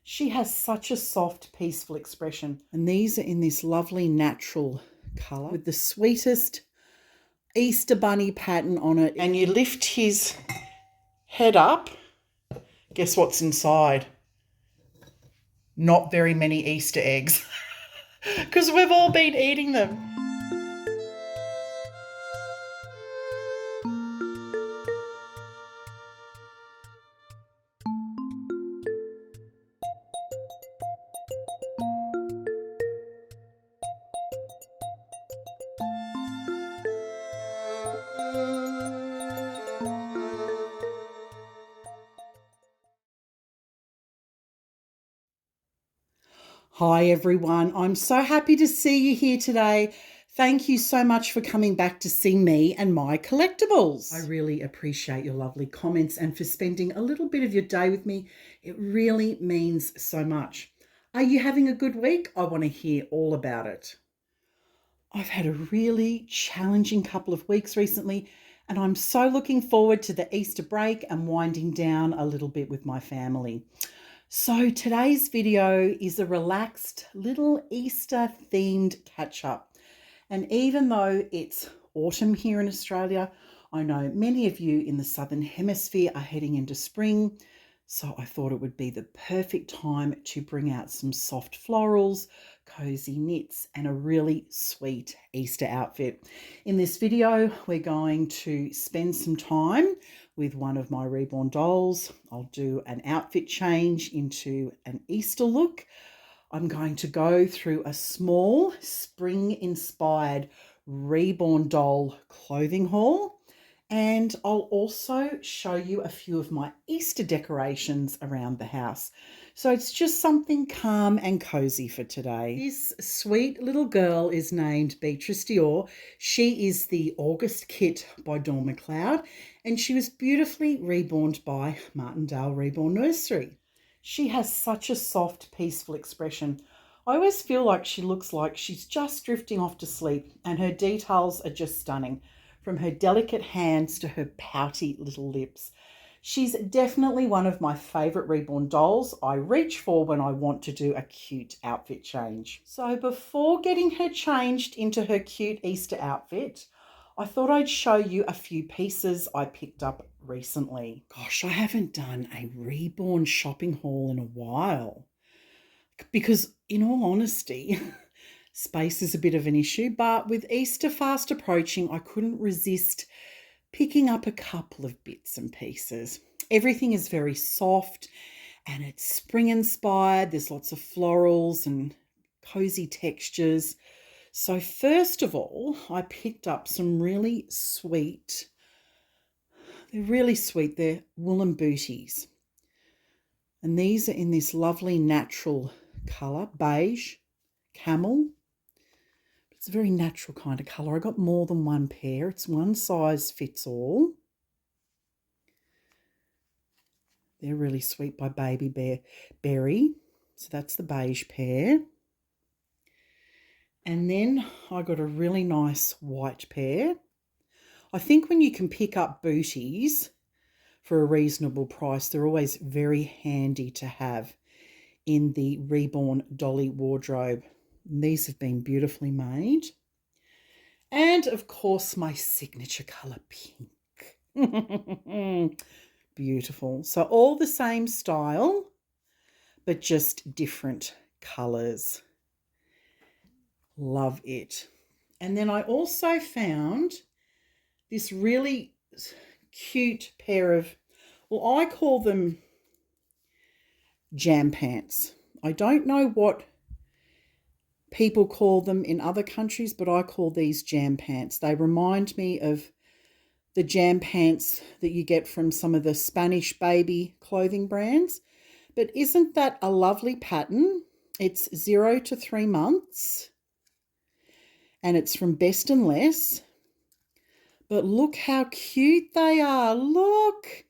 She has such a soft, peaceful expression. And these are in this lovely natural colour with the sweetest Easter bunny pattern on it. And you lift his head up. Guess what's inside? Not very many Easter eggs because we've all been eating them. Hi everyone, I'm so happy to see you here today. Thank you so much for coming back to see me and my collectibles. I really appreciate your lovely comments and for spending a little bit of your day with me. It really means so much. Are you having a good week? I want to hear all about it. I've had a really challenging couple of weeks recently, and I'm so looking forward to the Easter break and winding down a little bit with my family. So today's video is a relaxed little Easter themed catch up. And even though it's autumn here in Australia, I know many of you in the Southern Hemisphere are heading into spring. So I thought it would be the perfect time to bring out some soft florals, cozy knits, and a really sweet Easter outfit. In this video, we're going to spend some time with one of my reborn dolls. I'll do an outfit change into an Easter look. I'm going to go through a small spring-inspired reborn doll clothing haul. And I'll also show you a few of my Easter decorations around the house. So it's just something calm and cozy for today. This sweet little girl is named Beatrice Dior. She is the August kit by Dawn McLeod, and she was beautifully reborn by Martindale Reborn Nursery. She has such a soft, peaceful expression. I always feel like she looks like she's just drifting off to sleep, and her details are just stunning, from her delicate hands to her pouty little lips. She's definitely one of my favourite reborn dolls I reach for when I want to do a cute outfit change. So before getting her changed into her cute Easter outfit, I thought I'd show you a few pieces I picked up recently. Gosh, I haven't done a reborn shopping haul in a while because, in all honesty, space is a bit of an issue, but with Easter fast approaching, I couldn't resist picking up a couple of bits and pieces. Everything is very soft and it's spring inspired. There's lots of florals and cozy textures. So first of all, I picked up some really sweet, they're woolen booties. And these are in this lovely natural colour, beige, camel. It's a very natural kind of colour. I got more than one pair. It's one size fits all. They're really sweet by Baby Berry. So that's the beige pair. And then I got a really nice white pair. I think when you can pick up booties for a reasonable price, they're always very handy to have in the reborn dolly wardrobe. These have been beautifully made. And of course, my signature colour pink. Beautiful. So all the same style, but just different colours. Love it. And then I also found this really cute pair of, well, I call them jam pants. I don't know what people call them in other countries, but I call these jam pants. They remind me of the jam pants that you get from some of the Spanish baby clothing brands. But isn't that a lovely pattern? It's 0 to 3 months and it's from Best and Less. But look how cute they are. Look.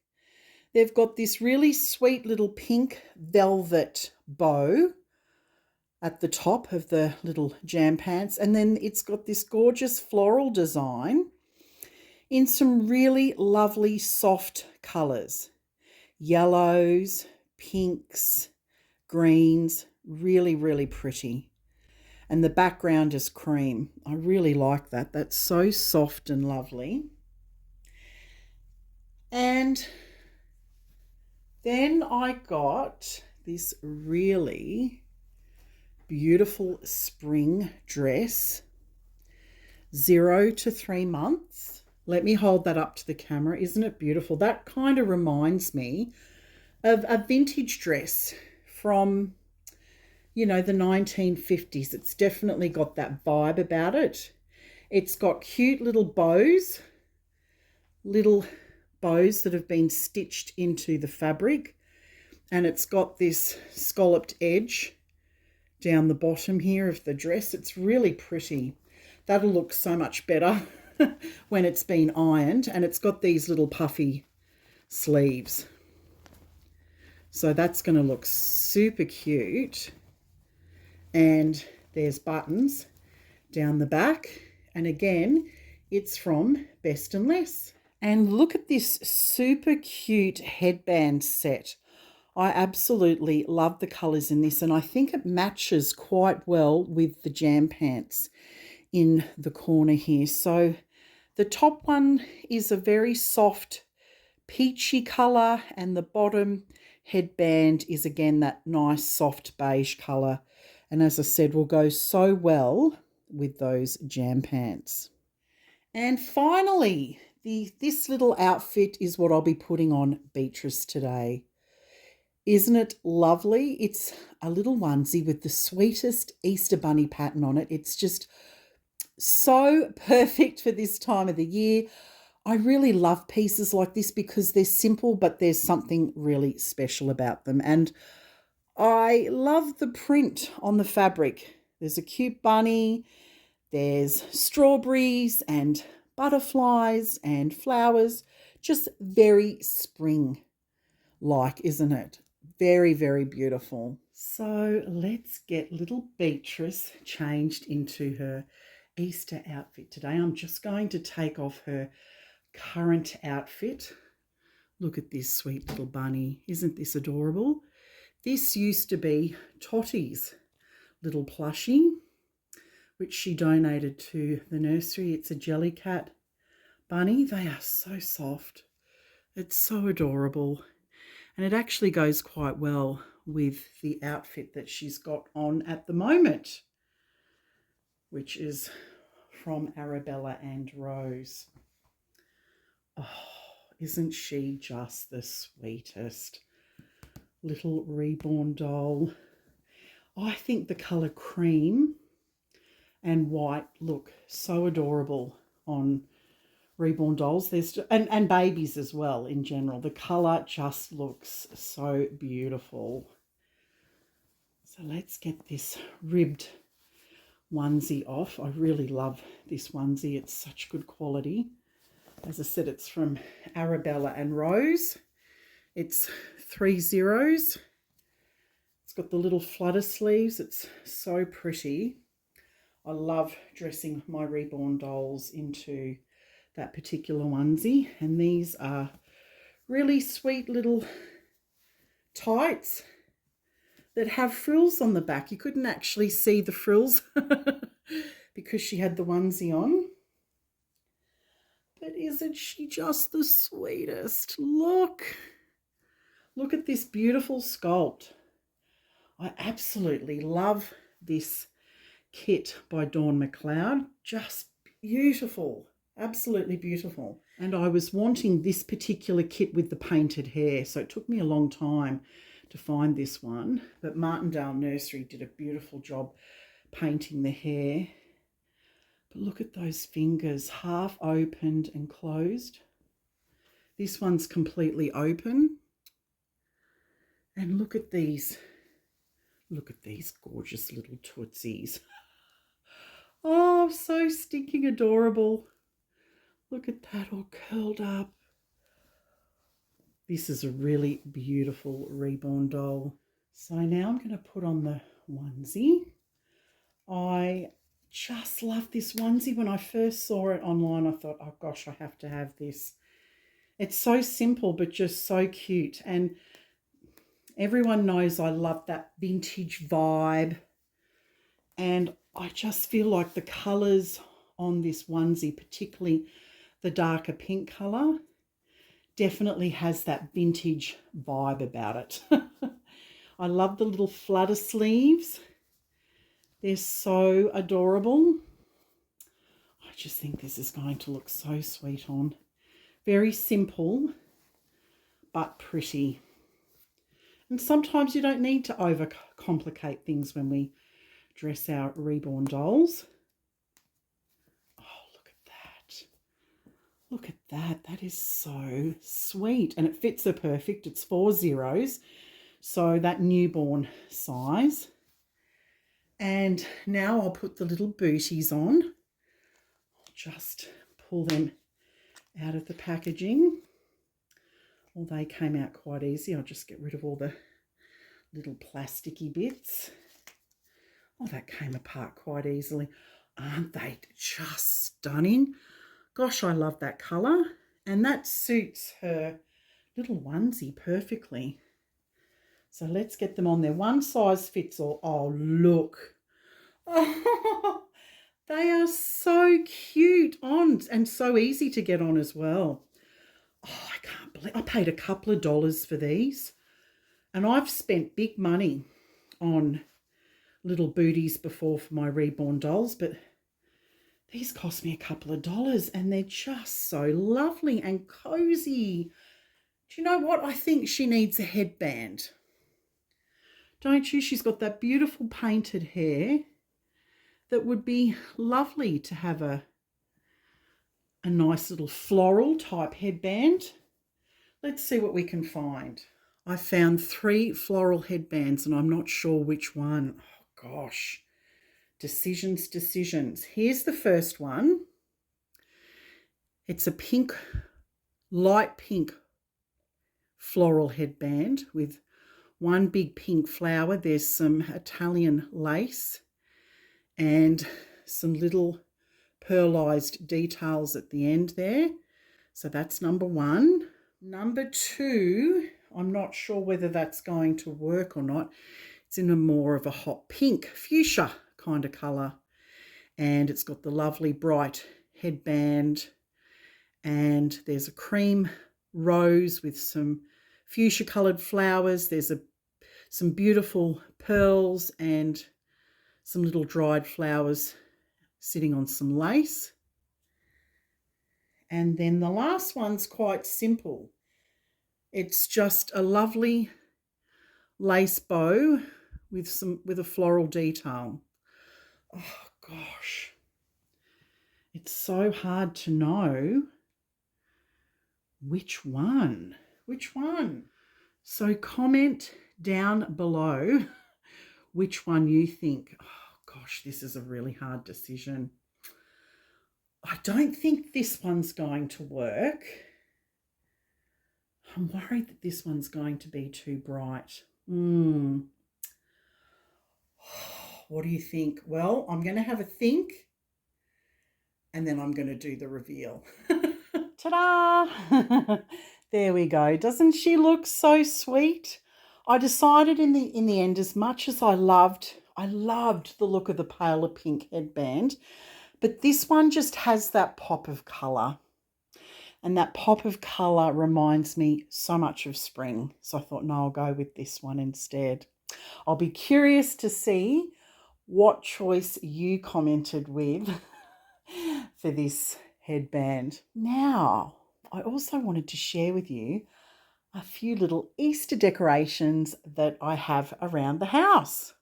They've got this really sweet little pink velvet bow at the top of the little jam pants. And then it's got this gorgeous floral design in some really lovely soft colours. Yellows, pinks, greens, really, really pretty. And the background is cream. I really like that. That's so soft and lovely. And then I got this really beautiful spring dress, 0 to 3 months. Let me hold that up to the camera. Isn't it beautiful? That kind of reminds me of a vintage dress from, you know, the 1950s. It's definitely got that vibe about it. It's got cute little bows that have been stitched into the fabric, and it's got this scalloped edge down the bottom here of the dress. It's really pretty. That'll look so much better when it's been ironed, and it's got these little puffy sleeves. So that's going to look super cute. And there's buttons down the back. And again, it's from Best and Less. And look at this super cute headband set. I absolutely love the colours in this, and I think it matches quite well with the jam pants in the corner here. So the top one is a very soft peachy colour, and the bottom headband is again that nice soft beige colour. And as I said, will go so well with those jam pants. And finally, this little outfit is what I'll be putting on Beatrice today. Isn't it lovely? It's a little onesie with the sweetest Easter bunny pattern on it. It's just so perfect for this time of the year. I really love pieces like this because they're simple, but there's something really special about them. And I love the print on the fabric. There's a cute bunny, there's strawberries and butterflies and flowers. Just very spring-like, isn't it? Very, very beautiful. So let's get little Beatrice changed into her Easter outfit today. I'm just going to take off her current outfit. Look at this sweet little bunny. Isn't this adorable? This used to be Tottie's little plushie, which she donated to the nursery. It's a Jellycat bunny. They are so soft. It's so adorable. And it actually goes quite well with the outfit that she's got on at the moment, which is from Arabella and Rose. Oh, isn't she just the sweetest little reborn doll? I think the colour cream and white look so adorable on reborn dolls. There's and babies as well in general. The colour just looks so beautiful. So let's get this ribbed onesie off. I really love this onesie. It's such good quality. As I said, it's from Arabella and Rose. It's 3 zeros. It's got the little flutter sleeves. It's so pretty. I love dressing my reborn dolls into that particular onesie. And these are really sweet little tights that have frills on the back. You couldn't actually see the frills because she had the onesie on. But isn't she just the sweetest? Look at this beautiful sculpt. I absolutely love this kit by Dawn McLeod. Just beautiful, absolutely beautiful. And I was wanting this particular kit with the painted hair, so it took me a long time to find this one. But Martindale Nursery did a beautiful job painting the hair. But look at those fingers, half opened and closed. This one's completely open. And look at these gorgeous little tootsies. Oh, so stinking adorable. Look at that, all curled up. This is a really beautiful reborn doll. So now I'm going to put on the onesie. I just love this onesie. When I first saw it online, I thought, oh gosh, I have to have this. It's so simple, but just so cute. And Everyone knows I love that vintage vibe, and I just feel like the colours on this onesie, particularly the darker pink colour, definitely has that vintage vibe about it. I love the little flutter sleeves. They're so adorable. I just think this is going to look so sweet on. Very simple, but pretty. And sometimes you don't need to overcomplicate things when we dress our reborn dolls. Oh, look at that. Look at that. That is so sweet. And it fits her perfect. It's 4 zeros. So that newborn size. And now I'll put the little booties on. I'll just pull them out of the packaging. Well, they came out quite easy. I'll just get rid of all the little plasticky bits. Oh, that came apart quite easily. Aren't they just stunning? Gosh, I love that colour. And that suits her little onesie perfectly. So let's get them on there. One size fits all. Oh, look. Oh, they are so cute on and so easy to get on as well. Oh, I can't believe I paid a couple of dollars for these. And I've spent big money on little booties before for my reborn dolls, but these cost me a couple of dollars and they're just so lovely and cozy. Do you know what? I think she needs a headband. Don't you? She's got that beautiful painted hair that would be lovely to have a nice little floral type headband. Let's see what we can find. I found 3 floral headbands and I'm not sure which one. Oh, gosh. Decisions. Here's the first one. It's a pink, light pink floral headband with one big pink flower. There's some Italian lace and some little pearlized details at the end there. So that's number 1. Number 2, I'm not sure whether that's going to work or not. It's in a more of a hot pink, fuchsia kind of colour. And it's got the lovely bright headband. And there's a cream rose with some fuchsia coloured flowers. There's some beautiful pearls and some little dried flowers sitting on some lace. And then the last one's quite simple. It's just a lovely lace bow with a floral detail. Oh gosh. It's so hard to know which one. So comment down below which one you think. Oh gosh, this is a really hard decision. I don't think this one's going to work. I'm worried that this one's going to be too bright. What do you think? Well, I'm going to have a think and then I'm going to do the reveal. Ta-da! There we go. Doesn't she look so sweet? I decided in the end, as much as I loved the look of the paler pink headband, but this one just has that pop of colour. And that pop of colour reminds me so much of spring. So I thought, no, I'll go with this one instead. I'll be curious to see what choice you commented with for this headband. Now, I also wanted to share with you a few little Easter decorations that I have around the house.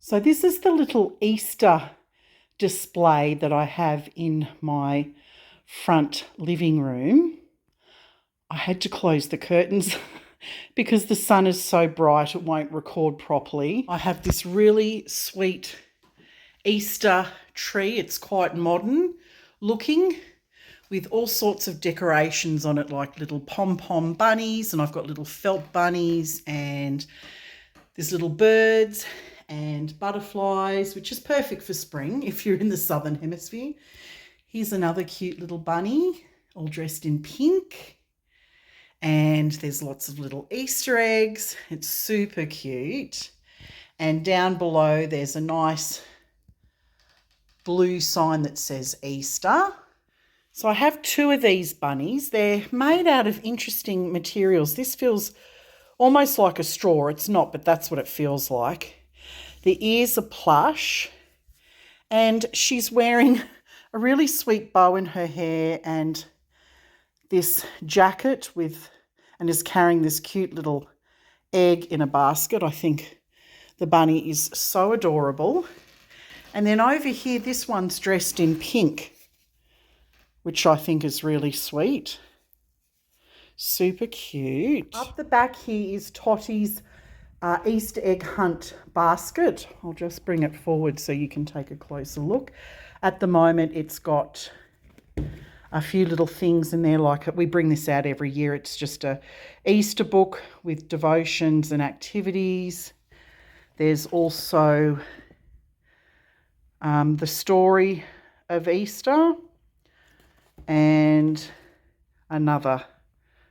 So this is the little Easter display that I have in my front living room. I had to close the curtains because the sun is so bright it won't record properly. I have this really sweet Easter tree. It's quite modern looking with all sorts of decorations on it, like little pom-pom bunnies, and I've got little felt bunnies, and there's little birds and butterflies, which is perfect for spring if you're in the Southern Hemisphere. Here's another cute little bunny, all dressed in pink. And there's lots of little Easter eggs. It's super cute. And down below there's a nice blue sign that says Easter. So I have two of these bunnies. They're made out of interesting materials. This feels almost like a straw. It's not, but that's what it feels like. The ears are plush, and she's wearing a really sweet bow in her hair and this jacket and is carrying this cute little egg in a basket. I think the bunny is so adorable. And then over here, this one's dressed in pink, which I think is really sweet. Super cute. Up the back here is Totty's Easter egg hunt basket. I'll just bring it forward so you can take a closer look. At the moment, it's got a few little things in there, like we bring this out every year. It's just a Easter book with devotions and activities. There's also the story of Easter and another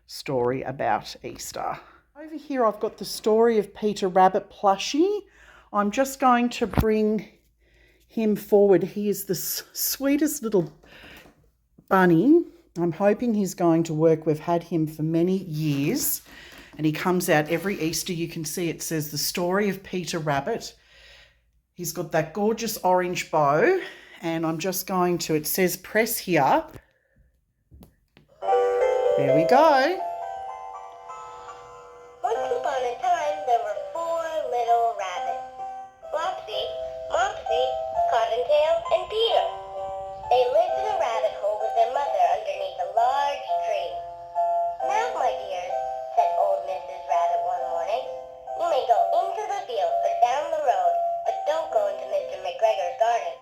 story about Easter. Over here I've got the story of Peter Rabbit plushie. I'm just going to bring him forward. He is the sweetest little bunny. I'm hoping he's going to work. We've had him for many years and he comes out every Easter. You can see it says the story of Peter Rabbit. He's got that gorgeous orange bow, and I'm just going to, it says press here. There we go. Once upon a time, there were 4 little rabbits. Flopsy, Mopsy, Cottontail, and Peter. They lived in a rabbit hole with their mother underneath a large tree. Now, my dears, said old Mrs. Rabbit one morning, you may go into the field or down the road, but don't go into Mr. McGregor's garden.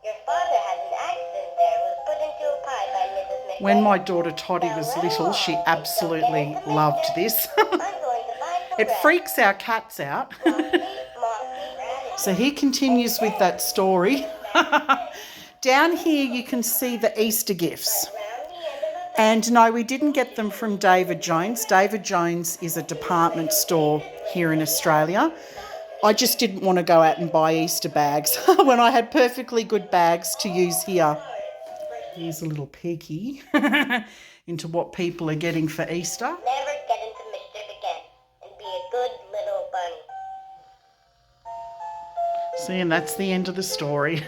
Your father had an accident there and was put into a pie by Mrs. McGregor. When my daughter Toddy was little, she absolutely loved this. It freaks our cats out. So he continues with that story. Down here you can see the Easter gifts. And no, we didn't get them from David Jones. David Jones is a department store here in Australia. I just didn't want to go out and buy Easter bags when I had perfectly good bags to use here. Here's a little peeky into what people are getting for Easter. Never get into mischief again and be a good little bunny. See, and that's the end of the story.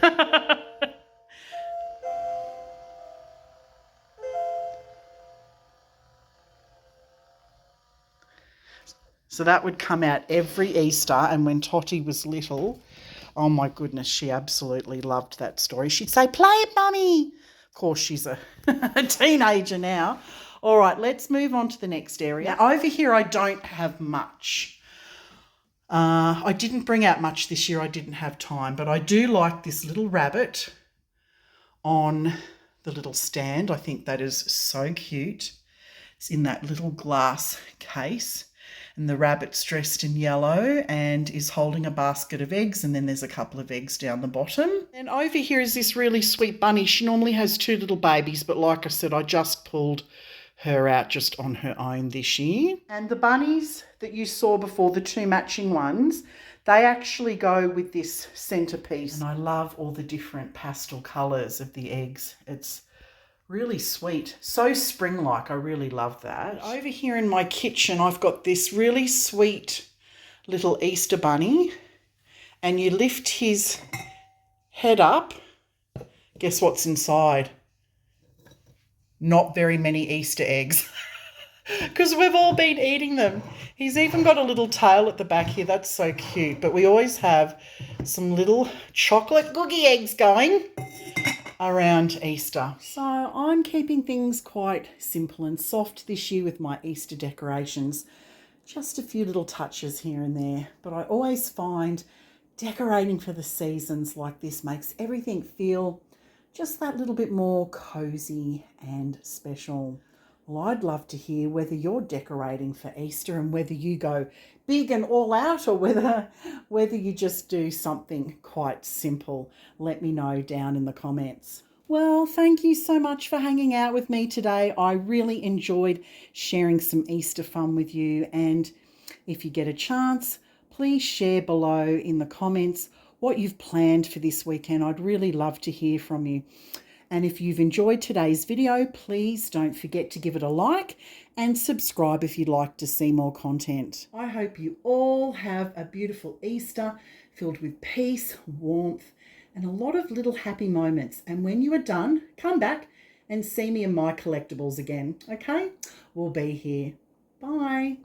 So that would come out every Easter, and when Totty was little, oh my goodness, she absolutely loved that story. She'd say, play it, Mummy. Of course, she's a teenager now. All right, let's move on to the next area. Now, over here, I don't have much. I didn't bring out much this year. I didn't have time, but I do like this little rabbit on the little stand. I think that is so cute. It's in that little glass case. And the rabbit's dressed in yellow and is holding a basket of eggs, and then there's a couple of eggs down the bottom. And over here is this really sweet bunny. She normally has 2 little babies, but like I said, I just pulled her out just on her own this year. And the bunnies that you saw before, the 2 matching ones, they actually go with this centerpiece. And I love all the different pastel colours of the eggs. It's really sweet. So spring-like. I really love that. Over here in my kitchen, I've got this really sweet little Easter bunny. And you lift his head up. Guess what's inside? Not very many Easter eggs. Because we've all been eating them. He's even got a little tail at the back here. That's so cute. But we always have some little chocolate cookie eggs going. around Easter. So I'm keeping things quite simple and soft this year with my Easter decorations. Just a few little touches here and there, but I always find decorating for the seasons like this makes everything feel just that little bit more cozy and special. Well, I'd love to hear whether you're decorating for Easter and whether you go big and all out, or whether you just do something quite simple. Let me know down in the comments. Well, thank you so much for hanging out with me today. I really enjoyed sharing some Easter fun with you. And if you get a chance, please share below in the comments what you've planned for this weekend. I'd really love to hear from you. And if you've enjoyed today's video, please don't forget to give it a like and subscribe if you'd like to see more content. I hope you all have a beautiful Easter filled with peace, warmth, and a lot of little happy moments. And when you are done, come back and see me in my collectibles again, okay? We'll be here. Bye.